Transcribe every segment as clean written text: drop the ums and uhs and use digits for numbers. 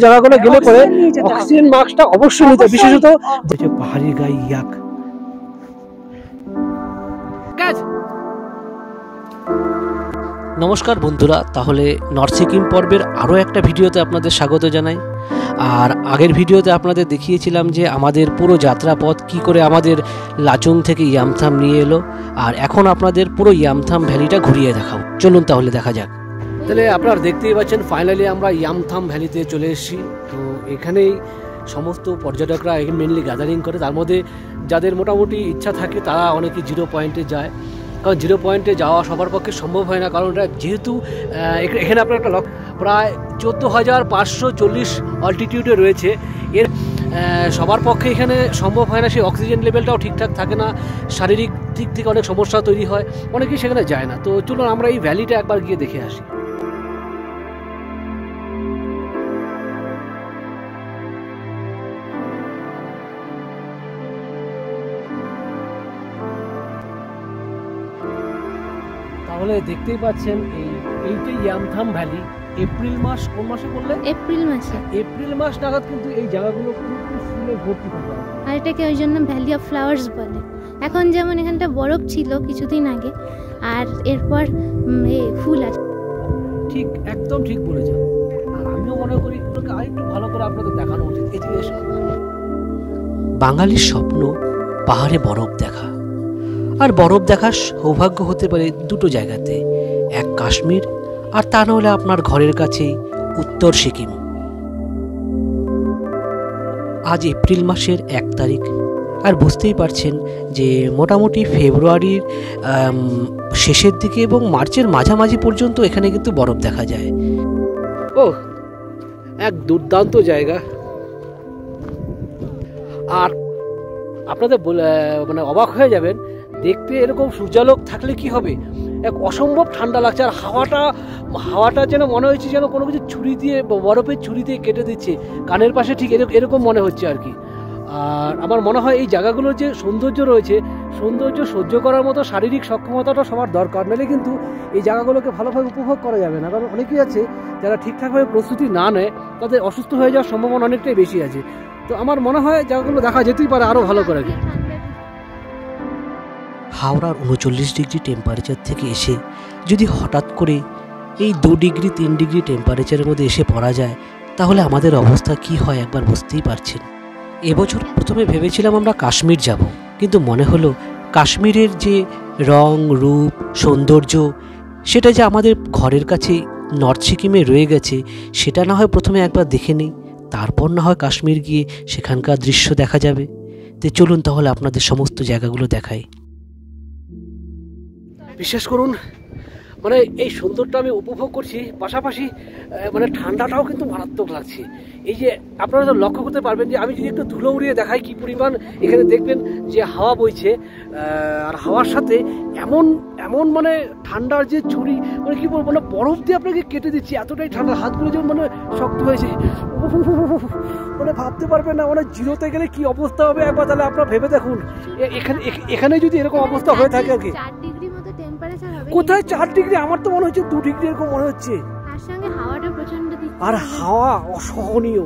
জায়গাগুলো গেলে পরে অক্সিজেন মাস্কটা অবশ্যই নিতে, বিশেষত পাহাড়ি গাই ইয়াক। নমস্কার বন্ধুরা, তাহলে নর্থ সিকিম পর্বের আরও একটা ভিডিওতে আপনাদের স্বাগত জানাই। আর আগের ভিডিওতে আপনাদের দেখিয়েছিলাম যে আমাদের পুরো যাত্রাপথ কি করে আমাদের লাচুং থেকে ইয়ামথাম নিয়ে এলো, আর এখন আপনাদের পুরো ইয়ামথাম ভ্যালিটা ঘুরিয়ে দেখাও। চলুন তাহলে দেখা যাক। তাহলে আপনারা দেখতেই পাচ্ছেন ফাইনালি আমরা ইয়ামথাম ভ্যালিতে চলে এসেছি। তো এখানেই সমস্ত পর্যটকরা মেনলি গ্যাদারিং করে, তার মধ্যে যাদের মোটামুটি ইচ্ছা থাকে তারা অনেকে জিরো পয়েন্টে যায়, কারণ জিরো পয়েন্টে যাওয়া সবার পক্ষে সম্ভব হয় না, কারণ এটা যেহেতু এখানে আপনার একটা প্রায় 14,540 অল্টিটিউডে রয়েছে। এর সবার পক্ষে এখানে সম্ভব হয় না, সেই অক্সিজেন লেভেলটাও ঠিকঠাক থাকে না, শারীরিক দিক থেকে অনেক সমস্যা তৈরি হয়, অনেকেই সেখানে যায় না। তো চলুন আমরা এই ভ্যালিটা একবার গিয়ে দেখে আসি। তাহলে দেখতেই পাচ্ছেন এইটাই ইয়ামথাম ভ্যালি। এপ্রিল মাস, কোন মাসে বললে? এপ্রিল মাসে। এপ্রিল মাস নাগাদ কিন্তু এই জায়গাগুলো পুরো ফুলে ভর্তি থাকে, আর এটাকে ওই জন্য ভ্যালি অফ ফ্লাওয়ার্স বলে। এখন যেমন এখানটা বরফ ছিল কিছুদিন আগে, আর এরপর ফুল আছে। ঠিক, একদম ঠিক বলেছেন। আর আমিও মনে করি এগুলোকে আরেকটু ভালো করে আপনাদের দেখানো উচিত। এই যে বাঙালির স্বপ্ন পাহাড়ে বরফ দেখা, আর বরফ দেখার সৌভাগ্য হতে পারে দুটো জায়গাতে, এক কাশ্মীর, আর তা নাহলে আপনার ঘরের কাছেই উত্তর সিকিম। আজ এপ্রিল মাসের 1 তারিখ, আর বুঝতেই পারছেন যে মোটামুটি ফেব্রুয়ারির শেষের দিকে এবং মার্চের মাঝামাঝি পর্যন্ত এখানে কিন্তু বরফ দেখা যায়। ও, এক দুর্দান্ত জায়গা। আর আপনাদের মানে অবাক হয়ে যাবেন, দেখতে এরকম সূর্যালোক থাকলে কি হবে, এক অসম্ভব ঠান্ডা লাগছে। আর হাওয়াটা যেন মনে হচ্ছে যেন কোনো কিছু ছুরি দিয়ে, বরফের ছুরি দিয়ে কেটে দিচ্ছে কানের পাশে, ঠিক এরকম মনে হচ্ছে আর কি। আর আমার মনে হয় এই জায়গাগুলোর যে সৌন্দর্য রয়েছে, সৌন্দর্য সহ্য করার মতো শারীরিক সক্ষমতাটা সবার দরকার, নাহলে কিন্তু এই জায়গাগুলোকে ভালোভাবে উপভোগ করা যাবে না। কারণ অনেকেই আছে যারা ঠিকঠাকভাবে প্রস্তুতি না নেয়, তাদের অসুস্থ হয়ে যাওয়ার সম্ভাবনা অনেকটাই বেশি আছে। তো আমার মনে হয় জায়গাগুলো দেখা যেতেই পারে আরও ভালো করে। হাওড়ার 39 ডিগ্রি টেম্পারেচার থেকে এসে যদি হঠাৎ করে এই 2 ডিগ্রি 3 ডিগ্রি টেম্পারেচারের মধ্যে এসে পড়া যায়, তাহলে আমাদের অবস্থা কি হয় একবার বুঝতেই পারছেন। এবছর প্রথমে ভেবেছিলাম আমরা কাশ্মীর যাব, কিন্তু মনে হলো কাশ্মীরের যে রং রূপ সৌন্দর্য, সেটা যে আমাদের ঘরের কাছে নর্থ সিকিমে রয়ে গেছে, সেটা না হয় প্রথমে একবার দেখে নিই, তারপর না হয় কাশ্মীর গিয়ে সেখানকার দৃশ্য দেখা যাবে। তো চলুন তাহলে আপনাদের সমস্ত জায়গাগুলো দেখাই। বিশ্বাস করুন, মানে এই সৌন্দর্যটা আমি উপভোগ করছি, পাশাপাশি মানে ঠান্ডাটাও কিন্তু মারাত্মক লাগছে। এই যে আপনারা তো লক্ষ্য করতে পারবেন যে আমি যদি একটু ধুলো উড়িয়ে দেখাই কি পরিমাণ, এখানে দেখবেন যে হাওয়া বইছে, আর হাওয়ার সাথে এমন এমন মানে ঠান্ডার যে ছুরি, মানে কি বলবো, মানে বরফ দিয়ে আপনাকে কেটে দিচ্ছি, এতটাই ঠান্ডা, হাতগুলো যেমন মানে শক্ত হয়েছে, মানে ভাবতে পারবেন না মানে জিরোতে গেলে কি অবস্থা হবে, একবার তাহলে আপনারা ভেবে দেখুন। এখানে যদি এরকম অবস্থা হয়ে থাকে আর কি, কোথায় 4 ডিগ্রি, আমার তো মনে হচ্ছে 2 ডিগ্রি এরকম মনে হচ্ছে। আর হাওয়া অসহনীয়।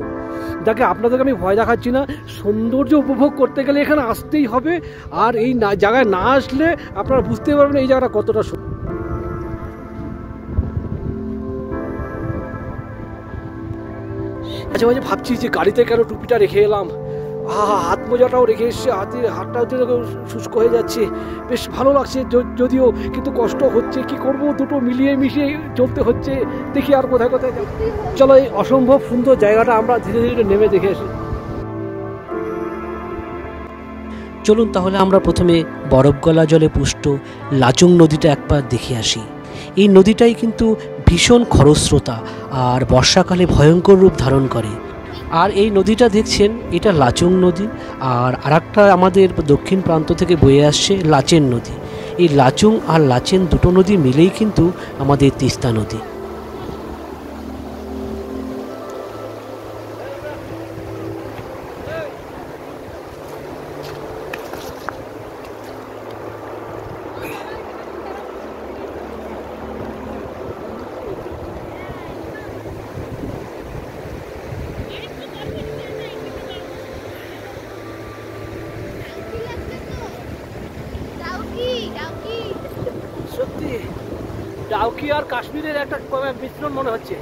যাকে আপনাদেরকে আমি ভয় দেখাচ্ছি না, সৌন্দর্য উপভোগ করতে গেলে এখানে আসতেই হবে। আর এই জায়গায় না আসলে আপনারা বুঝতে পারবেন এই জায়গাটা কতটা মাঝে মাঝে ভাবছি যে গাড়িতে কেন টুপিটা রেখে এলাম, হাত মোজাটাও রেখে এসছে, হাতটাও শুষ্ক হয়ে যাচ্ছে, বেশ ভালো লাগছে যদিও, কিন্তু কষ্ট হচ্ছে, কি করব, দুটো মিলিয়ে মিশিয়ে চলতে হচ্ছে। দেখি আর কোথায় কোথায়। চলো এই অসম্ভব সুন্দর জায়গাটা আমরা ধীরে ধীরে নেমে দেখে আসি। চলুন তাহলে আমরা প্রথমে বরফ গলা জলে পুষ্ট লাচুং নদীটা একবার দেখে আসি। এই নদীটাই কিন্তু ভীষণ খরস্রোতা, আর বর্ষাকালে ভয়ঙ্কর রূপ ধারণ করে। আর এই নদীটা দেখছেন, এটা লাচুং নদী, আর আরেকটা আমাদের দক্ষিণ প্রান্ত থেকে বয়ে আসছে লাচেন নদী। এই লাচুং আর লাচেন দুটো নদী মিলেই কিন্তু আমাদের তিস্তা নদী। ডাউকি আর কাশ্মীরের একটা মিশ্রণ মনে হচ্ছে।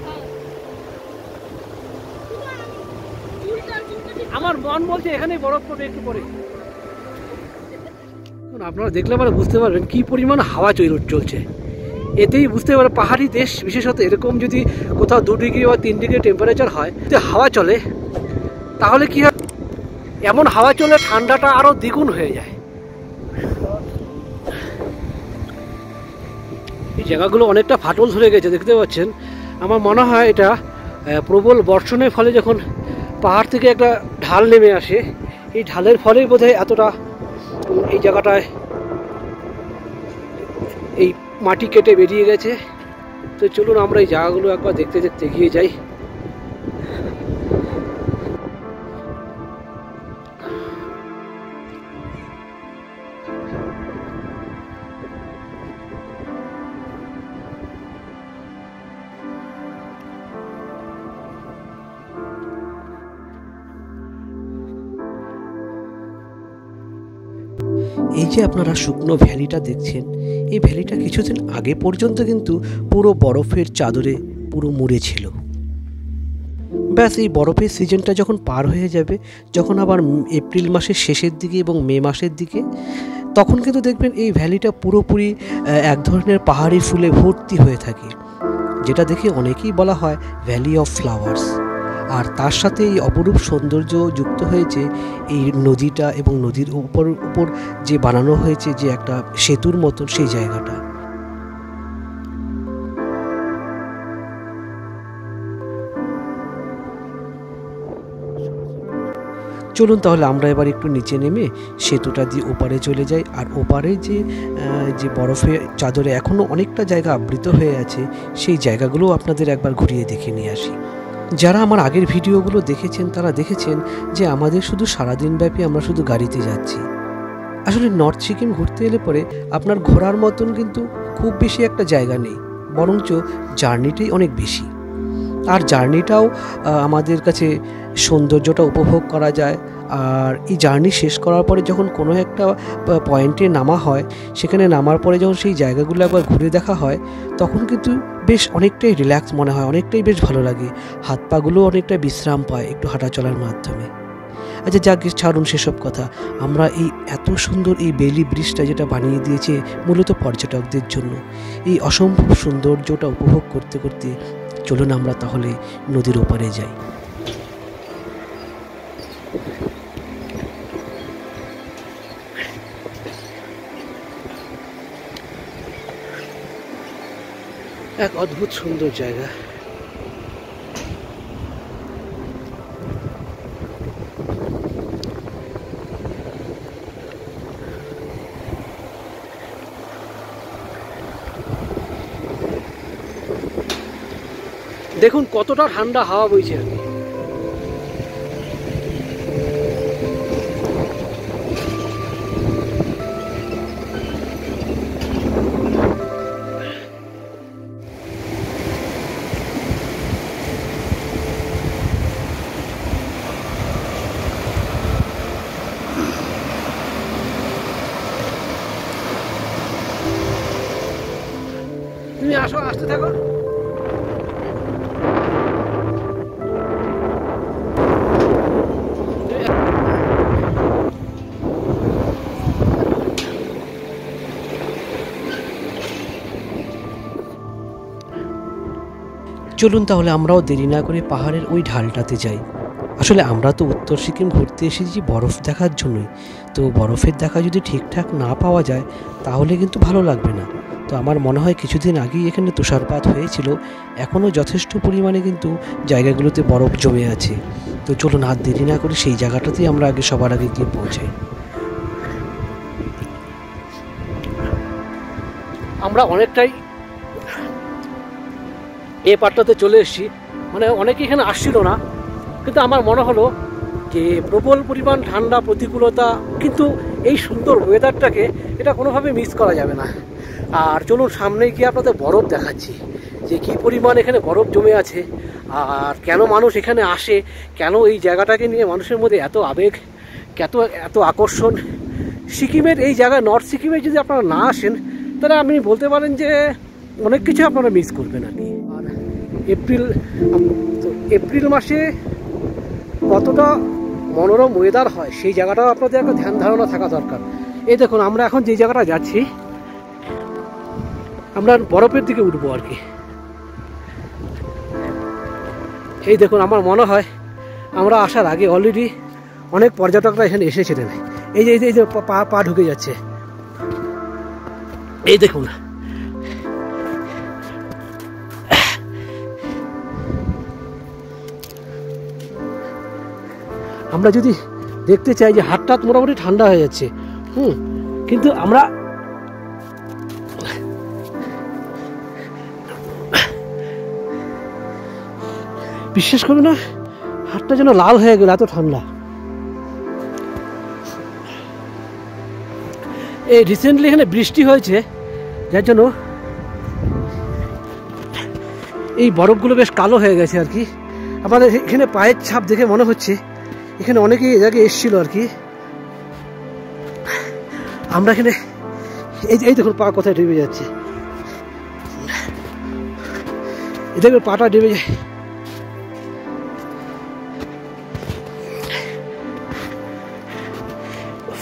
আমার মন বলছে এখানেই বরফ পড়বে একটু পরে। আপনারা দেখলে পরে বুঝতে পারবেন কি পরিমাণ হাওয়া চলছে। এতেই বুঝতে পারে পাহাড়ি দেশ বিশেষত এরকম যদি কোথাও 2 ডিগ্রি বা 3 ডিগ্রি টেম্পারেচার হয়, যদি হাওয়া চলে তাহলে কি হয়, এমন হাওয়া চলে ঠান্ডাটা আরো দ্বিগুণ হয়ে যায়। এই জায়গাগুলো অনেকটা ফাটল ধরে গেছে দেখতে পাচ্ছেন। আমার মনে হয় এটা প্রবল বর্ষণের ফলে যখন পাহাড় থেকে একটা ঢাল নেমে আসে, এই ঢালের ফলেই বোধহয় এতটা এই জায়গাটায় এই মাটি কেটে বেরিয়ে গেছে। তো চলুন আমরা এই জায়গাগুলো একবার দেখতে দেখতে এগিয়ে যাই। এই যে আপনারা শুকনো ভ্যালিটা দেখছেন, এই ভ্যালিটা কিছুদিন আগে পর্যন্ত কিন্তু পুরো বরফের চাদরে পুরো মুড়ে ছিল। ব্যাস এই বরফের সিজনটা যখন পার হয়ে যাবে, যখন আবার এপ্রিল মাসের শেষের দিকে এবং মে মাসের দিকে, তখন কিন্তু দেখবেন এই ভ্যালিটা পুরোপুরি এক ধরনের পাহাড়ি ফুলে ভর্তি হয়ে থাকে, যেটা দেখে অনেকেই বলা হয় ভ্যালি অফ ফ্লাওয়ার্স। আর তার সাথে এই অপরূপ সৌন্দর্য যুক্ত হয়েছে এই নদীটা এবং নদীর উপর যে বানানো হয়েছে যে একটা সেতুর মতন সেই জায়গাটা। চলুন তাহলে আমরা এবার একটু নিচে নেমে সেতুটা দিয়ে ওপারে চলে যাই। আর ওপারে যে বরফের চাদরে এখনও অনেকটা জায়গা আবৃত হয়ে আছে, সেই জায়গাগুলো আপনাদের একবার ঘুরিয়ে দেখে নিয়ে আসি। যারা আমার আগের ভিডিওগুলো দেখেছেন তারা দেখেছেন যে আমাদের শুধু সারাদিনব্যাপী আমরা শুধু গাড়িতে যাচ্ছি। আসলে নর্থ সিকিম ঘুরতে এলে পরে আপনার ঘোরার মতন কিন্তু খুব বেশি একটা জায়গা নেই, বরঞ্চ জার্নিটাই অনেক বেশি। আর জার্নিটাও আমাদের কাছে সৌন্দর্যটা উপভোগ করা যায়। আর এই জার্নি শেষ করার পরে যখন কোনো একটা পয়েন্টে নামা হয়, সেখানে নামার পরে যখন সেই জায়গাগুলো একবার ঘুরে দেখা হয়, তখন কিন্তু বেশ অনেকটাই রিল্যাক্স মনে হয়, অনেকটাই বেশ ভালো লাগে। হাত পাগুলো অনেকটা বিশ্রাম পায় একটু হাঁটা চলার মাধ্যমে। আচ্ছা যাক, ছাড়ুন সেসব কথা। আমরা এই এত সুন্দর এই বেলি ব্রিজটা যেটা বানিয়ে দিয়েছে মূলত পর্যটকদের জন্য, এই অসম্ভব সৌন্দর্যটা উপভোগ করতে করতে চলুন আমরা তাহলে নদীর ওপারে যাই। এক অদ্ভুত সুন্দর জায়গা। দেখুন কতটা ঠান্ডা হাওয়া বইছে। তুমি আসো, আসতে থাকো। চলুন তাহলে আমরাও দেরি না করে পাহাড়ের ওই ঢালটাতে যাই। আসলে আমরা তো উত্তর সিকিম ঘুরতে এসেছি বরফ দেখার জন্যই, তো বরফের দেখা যদি ঠিকঠাক না পাওয়া যায় তাহলে কিন্তু ভালো লাগবে না। তো আমার মনে হয় কিছুদিন আগেই এখানে তুষারপাত হয়েছিল, এখনও যথেষ্ট পরিমাণে কিন্তু জায়গাগুলোতে বরফ জমে আছে। তো চলুন আর দেরি না করে সেই জায়গাটাতেই আমরা সবার আগে গিয়ে পৌঁছাই। আমরা অনেকটাই এ পাটটাতে চলে এসেছি, মানে অনেকে এখানে আসছিল না, কিন্তু আমার মনে হলো যে প্রবল পরিমাণ ঠান্ডা প্রতিকূলতা, কিন্তু এই সুন্দর ওয়েদারটাকে এটা কোনোভাবে মিস করা যাবে না। আর চলুন সামনে গিয়ে আপনাদের বরফ দেখাচ্ছি যে কী পরিমাণ এখানে বরফ জমে আছে, আর কেন মানুষ এখানে আসে, কেন এই জায়গাটাকে নিয়ে মানুষের মধ্যে এত আবেগ, এত আকর্ষণ। সিকিমের এই জায়গায়, নর্থ সিকিমে যদি আপনারা না আসেন তাহলে আপনি বলতে পারেন যে অনেক কিছু আপনারা মিস করবেন আর কি। আর এপ্রিল মাসে কতটা মনোরম ওয়েদার হয় সেই জায়গাটাও আপনাদের একটা ধ্যান ধারণা থাকা দরকার। এই দেখুন আমরা এখন যে জায়গাটা যাচ্ছি আমরা বরফের দিকে উঠবো আর কি। এই দেখুন আমার মনে হয় আমরা আসার আগে অলরেডি অনেক পর্যটকরা এখানে এসেছিলেন। এই যে এই যে পা ঢুকে যাচ্ছে, এই দেখুন। আমরা যদি দেখতে চাই যে হাতটা মোটামুটি ঠান্ডা হয়ে যাচ্ছে, কিন্তু আমরা বিশ্বাস করবে না, হাতটা যেন লাল হয়ে গেল, এত ঠান্ডা। এই রিসেন্টলি এখানে বৃষ্টি হয়েছে, যার জন্য এই বরফগুলো বেশ কালো হয়ে গেছে আর কি। আমাদের এখানে পায়ের ছাপ দেখে মনে হচ্ছে এখানে অনেকেই এই জায়গায় এসেছিল আর কি। আমরা এখানে এই দেখুন পা কোথায় ডুবে যাচ্ছে, এই দেখুন পাটা ডুবে যায়।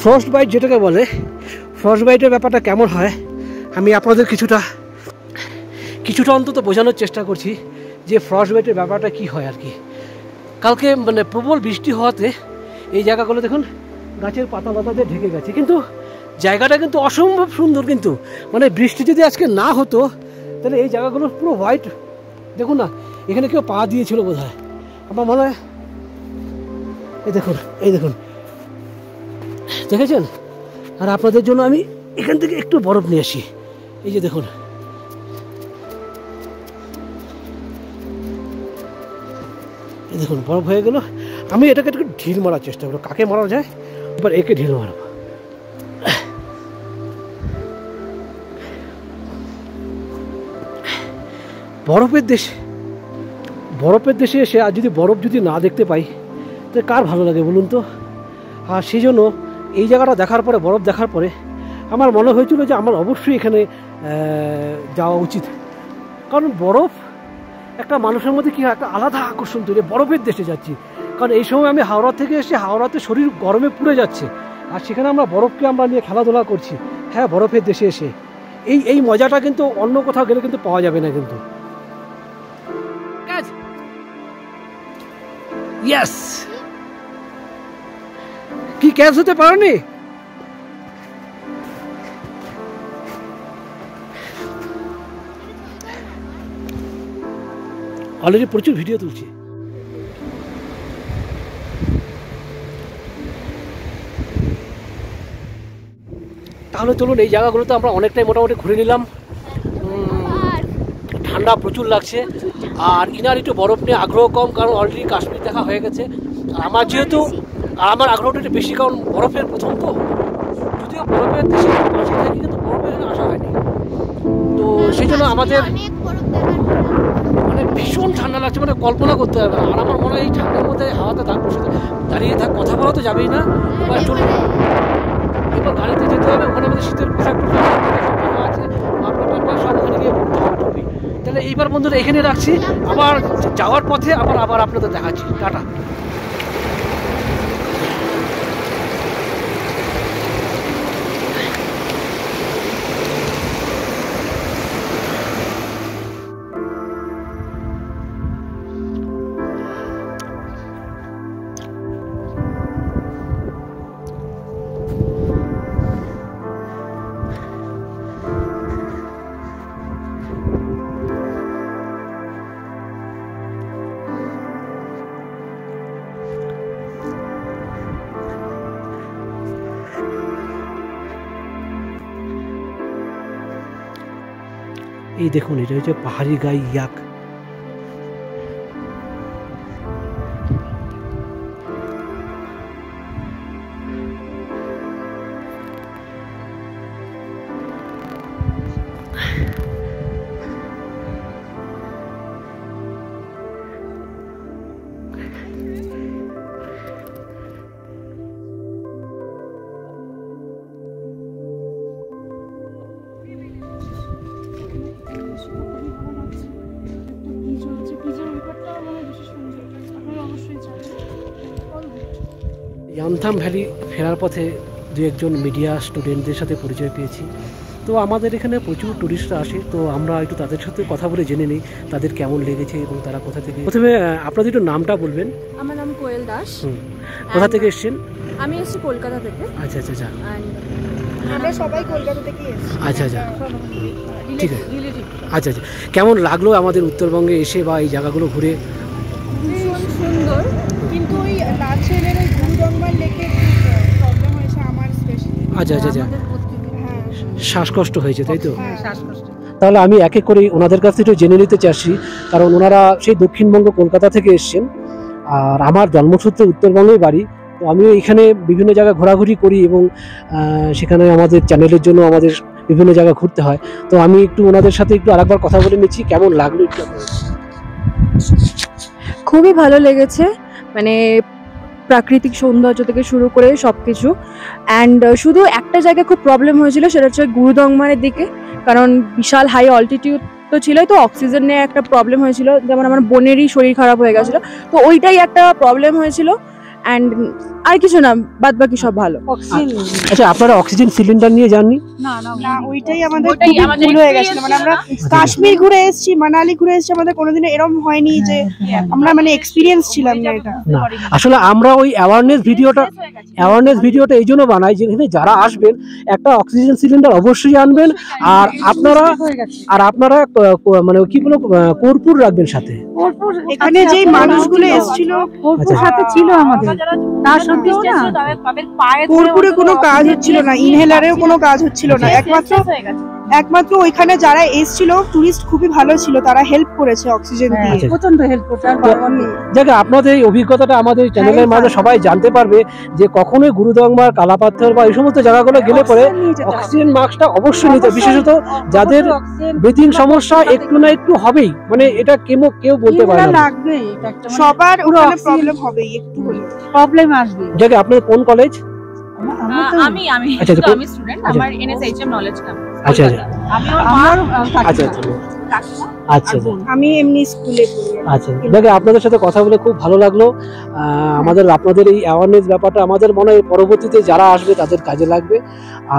ফ্রস্ট বাইট যেটাকে বলে, ফ্রস্ট বাইটের ব্যাপারটা কেমন হয় আমি আপনাদের কিছুটা অন্তত বোঝানোর চেষ্টা করছি যে ফ্রস্ট বাইটের ব্যাপারটা কী হয় আর কি। কালকে মানে প্রবল বৃষ্টি হওয়াতে এই জায়গাগুলো দেখুন গাছের পাতা পাতাতে ঢেকে গেছে, কিন্তু জায়গাটা কিন্তু অসম্ভব সুন্দর। কিন্তু মানে বৃষ্টি যদি আজকে না হতো তাহলে এই জায়গাগুলো পুরো হোয়াইট। দেখুন না, এখানে কেউ পা দিয়েছিল বোধ হয়, আমার মনে হয়। এই দেখুন দেখেছেন? আর আপনাদের জন্য আমি এখান থেকে একটু বরফ নিয়ে আসি। এই যে দেখুন, এই দেখুন বরফ হয়ে গেল। আমি এটাকে একটু ঢিল মারার চেষ্টা করবো, কাকে মারা যায় এবার একে ঢিল মারব। বরফের দেশে এসে আর যদি বরফ যদি না দেখতে পাই তো কার ভালো লাগে বলুন তো? আর সেই জন্য এই জায়গাটা দেখার পরে, বরফ দেখার পরে আমার মনে হয়েছিল যে আমার অবশ্যই এখানে যাওয়া উচিত। কারণ বরফ একটা মানুষের মধ্যে কী হয়, একটা আলাদা আকর্ষণ তৈরি। বরফের দেশে যাচ্ছি, কারণ এই সময় আমি হাওড়া থেকে এসে হাওড়াতে শরীর গরমে পুড়ে যাচ্ছে, আর সেখানে আমরা বরফকে আমরা নিয়ে খেলাধুলা করছি। হ্যাঁ, বরফের দেশে এসে এই মজাটা কিন্তু অন্য কোথাও গেলে কিন্তু পাওয়া যাবে না কিন্তু। ইয়েস, কি ক্যাচ হতে পারেনি? অলরেডি প্রচুর ভিডিও তুলছি। তাহলে চলুন, এই জায়গাগুলোতে আমরা অনেকটাই মোটামুটি ঘুরে নিলাম। ঠান্ডা প্রচুর লাগছে, আর ইনার একটু বরফ নিয়ে আগ্রহ কম, কারণ অলরেডি কাশ্মীর দেখা হয়ে গেছে। আমার যেহেতু আমার আগ্রহটা একটু বেশি, কারণ বরফের প্রথম তো, যদিও বরফের দেশে পাশে থাকি কিন্তু বরফের আসা হয়নি, তো সেই জন্য আমাদের মানে ভীষণ ঠান্ডা লাগছে, মানে কল্পনা করতে হবে না। আর আমার মনে হয় এই ঠান্ডার মধ্যে হাওয়াতে দাঁড়িয়ে কথা বলা তো যাবেই না। এবার চলুন, এবার গাড়িতে যেতে হবে, ওখানে আমাদের শীতের পোশাক আছে, আপনার সব ওখানে গিয়ে পড়তে হবে টুপি। তাহলে এইবার বন্ধুরা এখানে রাখছি, আবার যাওয়ার পথে আবার আপনাদের দেখাচ্ছি। টাটা। এই দেখুন, এটা হচ্ছে পাহাড়ি গাই ইয়াক। এসে তো খুবই ভালো লাগছে। একটা ব্রিজ হচ্ছে, ব্রিজের ব্যাপারটা মানে বেশি সুন্দর, আপনারা অবশ্যই যাবেন। All good. ইয়ামথাম ভ্যালি ফেরার পথে দু একজন মিডিয়া স্টুডেন্টদের সাথে পরিচয় পেয়েছি। তো আমাদের এখানে প্রচুর টুরিস্টরা আসে, তো আমরা একটু তাদের সাথে কথা বলে জেনে নিই তাদের কেমন লেগেছে এবং তারা কোথা থেকে। প্রথমে আপনাদের একটু নামটা বলবেন। আমার নাম কোয়েল দাস। কোথা থেকে এসেছেন? আমি এসেছি কলকাতা থেকে। আচ্ছা আচ্ছা আচ্ছা, আমরা সবাই কলকাতা থেকে এসেছি। আচ্ছা আচ্ছা, ঠিক আছে। আচ্ছা আচ্ছা, কেমন লাগলো আমাদের উত্তরবঙ্গে এসে বা এই জায়গাগুলো ঘুরে? ভীষণ সুন্দর, কিন্তু ওই লাচেনের ওই গুরুগঙ্গার লেকে প্রবলেম হয়েছে আমার স্পেশালি। আচ্ছা আচ্ছা আচ্ছা, হ্যাঁ, শ্বাসকষ্ট হয়েছে তাই তো? শ্বাসকষ্ট। তাহলে আমি এক এক করে ওনাদের কাছ থেকে জেনে নিতে চাচ্ছি, কারণ ওনারা সেই দক্ষিণবঙ্গ কলকাতা থেকে এসেছেন আর আমার জন্মসূত্রে উত্তরবঙ্গেই বাড়ি। তো আমিও এখানে বিভিন্ন জায়গায় ঘোরাঘুরি করি এবং সেখানে আমাদের চ্যানেলের জন্য আমাদের বিভিন্ন জায়গা ঘুরতে হয়। তো আমি একটু ওনাদের সাথে একটু আরেকবার কথা বলে নিচ্ছি, কেমন লাগলো একটু। খুবই ভালো লেগেছে, মানে প্রাকৃতিক সৌন্দর্য থেকে শুরু করে সব কিছু। অ্যান্ড শুধু একটা জায়গায় খুব প্রবলেম হয়েছিল, সেটা হচ্ছে গুরুদংমারের দিকে, কারণ বিশাল হাই অল্টিটিউড তো ছিলই, তো অক্সিজেন নিয়ে একটা প্রবলেম হয়েছিল। যেমন আমার বোনেরই শরীর খারাপ হয়ে গেছিলো, তো ওইটাই একটা প্রবলেম হয়েছিল। অ্যান্ড আর কিছু না, বাদ বাকি সব ভালো। আচ্ছা, আপনারা অক্সিজেন সিলিন্ডার নিয়ে যাননি? না, ওইটাই আমাদের ভুল হয়ে গেছিল। মানে আমরা কাশ্মীর ঘুরে এসেছি, মানালি ঘুরে এসেছি, আমাদের কোনোদিনও এরকম হয়নি যে আমরা মানে এক্সপিরিয়েন্স ছিলাম না এটা। না, আসলে আমরা ওই অ্যাওয়ারনেস ভিডিওটা এই জন্য বানাই, যেখানে যারা আসবেন একটা অক্সিজেন সিলিন্ডার অবশ্যই আনবেন। আর আপনারা মানে কি বলো, কর্পূর রাখবেন সাথে। এখানে যেই মানুষগুলো এসেছিল আচ্ছা, সাথে ছিল আমাদের, তার সত্ত্বেও না কর্পূরে কোনো কাজ হচ্ছিল না, ইনহেলারেও কোনো কাজ হচ্ছিল না। একমাত্র ওইখানে যারা এসেছিল টুরিস্ট খুবই ভালো ছিল, তারা হেল্প করেছে অক্সিজেন দিয়ে, আচ্ছা। প্রচন্ড হেল্প করছে। যাক, আপনাদের এই অভিজ্ঞতাটা আমাদের চ্যানেলের মাঝে সবাই জানতে পারবে যে কখনোই গুরুদংমার, কালাপাথর বা এই সমস্ত জায়গাগুলো গেলে পরে অক্সিজেন মাস্কটা অবশ্যই নিতে, বিশেষত যাদের ব্রিথিং সমস্যা একটু না একটু হবেই, মানে এটা কেউ বলতে পারে না, সবার ওখানে প্রবলেম হবেই, একটু হলে প্রবলেম আসবে। যাক, আপনার কোন কলেজ? আমি আচ্ছা, তো আমি স্টুডেন্ট, আমার NSHM নলেজ ক্যাম্প। আচ্ছা আচ্ছা আচ্ছা আচ্ছা, আমি এমনি স্কুলে পড়ি। আচ্ছা, দেখে আপনাদের সাথে কথা বলে খুব ভালো লাগলো। আপনাদের এই অ্যাওয়ারনেস ব্যাপারটা আমাদের মনে হয় পরবর্তীতে যারা আসবে তাদের কাজে লাগবে।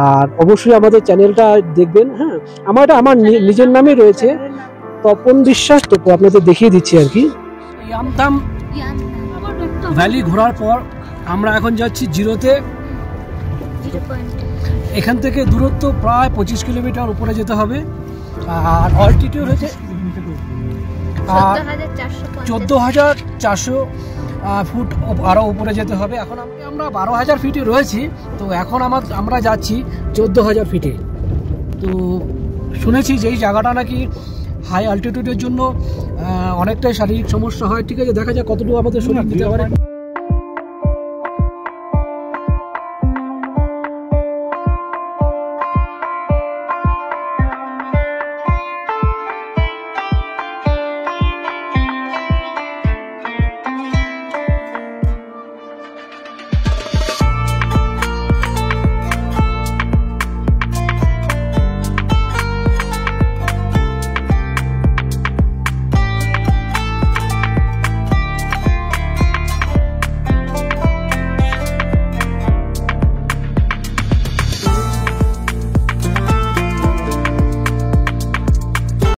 আর অবশ্যই আমাদের চ্যানেলটা দেখবেন। হ্যাঁ, আমার নিজের নামে রয়েছে, তপন বিশ্বাস। তো আপনাদের দেখিয়ে দিচ্ছি আর কি। ইয়ামথাম ভ্যালি ঘোরার পর আমরা এখন যাচ্ছি জিরোতে। এখান থেকে দূরত্ব প্রায় 25 কিলোমিটার উপরে যেতে হবে, আর অল্টিটিউড হচ্ছে 14,400 ফুট আরও উপরে যেতে হবে। এখন আমরা 12,000 ফিটে রয়েছি, তো এখন আমরা যাচ্ছি 14,000 ফিটে। তো শুনেছি যে এই জায়গাটা নাকি হাই অল্টিটিউডের জন্য অনেকটাই শারীরিক সমস্যা হয়। ঠিক আছে, দেখা যাক কতটুকু আমাদের শরীর নিতে পারে।